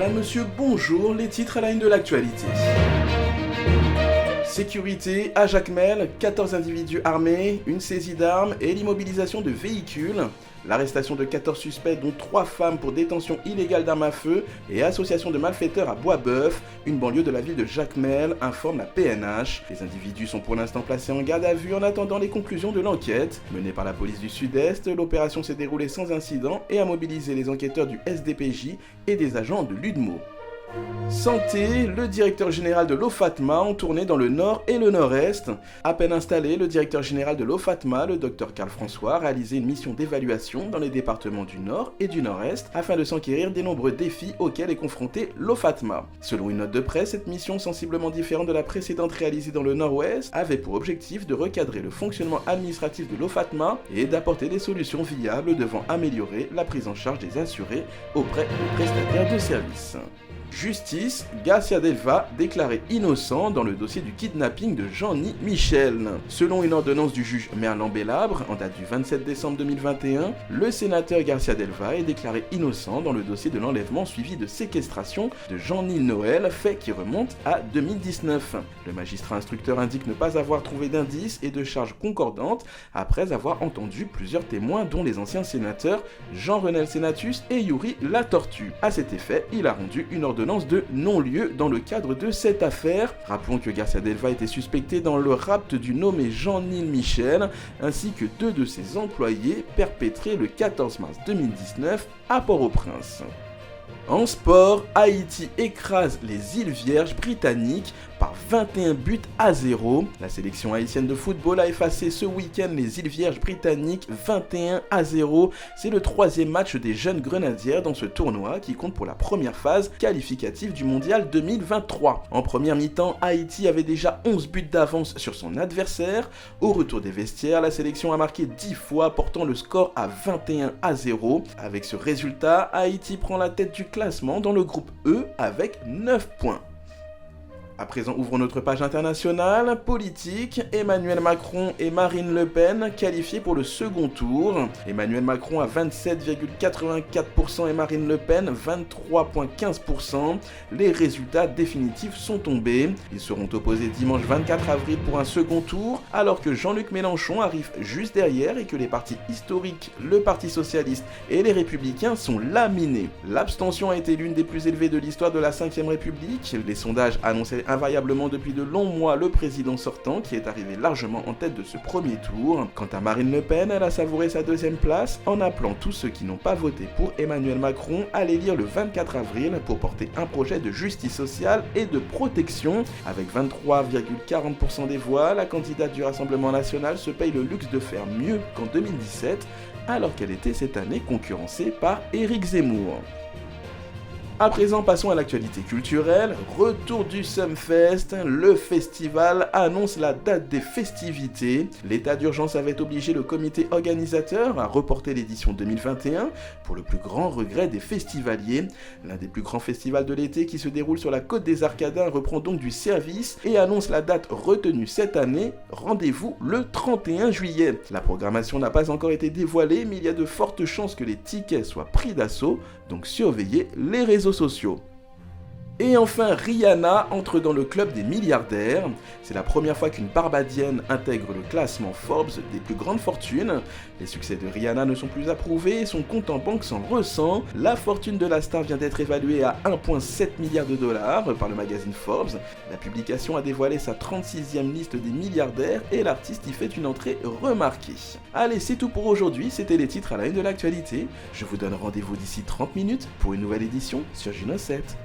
Madame, Monsieur, bonjour, les titres à la une de l'actualité. Sécurité à Jacmel, 14 individus armés, une saisie d'armes et l'immobilisation de véhicules. L'arrestation de 14 suspects dont 3 femmes pour détention illégale d'armes à feu et association de malfaiteurs à Boisbeuf, une banlieue de la ville de Jacmel, informe la PNH. Les individus sont pour l'instant placés en garde à vue en attendant les conclusions de l'enquête. Menée par la police du Sud-Est, l'opération s'est déroulée sans incident et a mobilisé les enquêteurs du SDPJ et des agents de l'UDMO. Santé, le directeur général de l'OFATMA en tournée dans le Nord et le Nord-Est. À peine installé, le directeur général de l'OFATMA, le Dr Carl François, a réalisé une mission d'évaluation dans les départements du Nord et du Nord-Est afin de s'enquérir des nombreux défis auxquels est confronté l'OFATMA. Selon une note de presse, cette mission sensiblement différente de la précédente réalisée dans le Nord-Ouest avait pour objectif de recadrer le fonctionnement administratif de l'OFATMA et d'apporter des solutions viables devant améliorer la prise en charge des assurés auprès des prestataires de services. Justice, Garcia Delva déclaré innocent dans le dossier du kidnapping de Jean-Ny Michel. Selon une ordonnance du juge Merlan Bellabre, en date du 27 décembre 2021, le sénateur Garcia Delva est déclaré innocent dans le dossier de l'enlèvement suivi de séquestration de Jean-Ny Noël, fait qui remonte à 2019. Le magistrat instructeur indique ne pas avoir trouvé d'indices et de charges concordantes après avoir entendu plusieurs témoins dont les anciens sénateurs Jean-Renel Sénatus et Yuri Latortue. À cet effet, il a rendu une ordonnance de non-lieu dans le cadre de cette affaire. Rappelons que Garcia Delva était suspecté dans le rapt du nommé Jean-Ny Michel, ainsi que 2 de ses employés perpétrés le 14 mars 2019 à Port-au-Prince. En sport, Haïti écrase les îles Vierges britanniques par 21 buts à 0. La sélection haïtienne de football a effacé ce week-end les îles Vierges britanniques 21 à 0. C'est le 3e match des jeunes grenadières dans ce tournoi qui compte pour la première phase qualificative du mondial 2023. En première mi-temps, Haïti avait déjà 11 buts d'avance sur son adversaire. Au retour des vestiaires, la sélection a marqué 10 fois, portant le score à 21 à 0. Avec ce résultat, Haïti prend la tête du classement dans le groupe E avec 9 points. À présent, ouvrons notre page internationale. Politique, Emmanuel Macron et Marine Le Pen qualifiés pour le second tour. Emmanuel Macron à 27,84% et Marine Le Pen 23,15%. Les résultats définitifs sont tombés. Ils seront opposés dimanche 24 avril pour un second tour, alors que Jean-Luc Mélenchon arrive juste derrière et que les partis historiques, le Parti Socialiste et les Républicains sont laminés. L'abstention a été l'une des plus élevées de l'histoire de la Ve République. Les sondages annonçaient invariablement depuis de longs mois le président sortant qui est arrivé largement en tête de ce premier tour. Quant à Marine Le Pen, elle a savouré sa 2e place en appelant tous ceux qui n'ont pas voté pour Emmanuel Macron à l'élire le 24 avril pour porter un projet de justice sociale et de protection. Avec 23,40% des voix, la candidate du Rassemblement national se paye le luxe de faire mieux qu'en 2017 alors qu'elle était cette année concurrencée par Éric Zemmour. À présent, passons à l'actualité culturelle. Retour du Sumfest, le festival annonce la date des festivités. L'état d'urgence avait obligé le comité organisateur à reporter l'édition 2021 pour le plus grand regret des festivaliers. L'un des plus grands festivals de l'été qui se déroule sur la côte des Arcadins reprend donc du service et annonce la date retenue cette année. Rendez-vous le 31 juillet. La programmation n'a pas encore été dévoilée, mais il y a de fortes chances que les tickets soient pris d'assaut, donc surveillez les réseaux sociaux. Et enfin, Rihanna entre dans le club des milliardaires. C'est la première fois qu'une Barbadienne intègre le classement Forbes des plus grandes fortunes. Les succès de Rihanna ne sont plus approuvés et son compte en banque s'en ressent. La fortune de la star vient d'être évaluée à 1,7 milliard de dollars par le magazine Forbes. La publication a dévoilé sa 36e liste des milliardaires et l'artiste y fait une entrée remarquée. Allez, c'est tout pour aujourd'hui, c'était les titres à la une de l'actualité. Je vous donne rendez-vous d'ici 30 minutes pour une nouvelle édition sur Juno 7.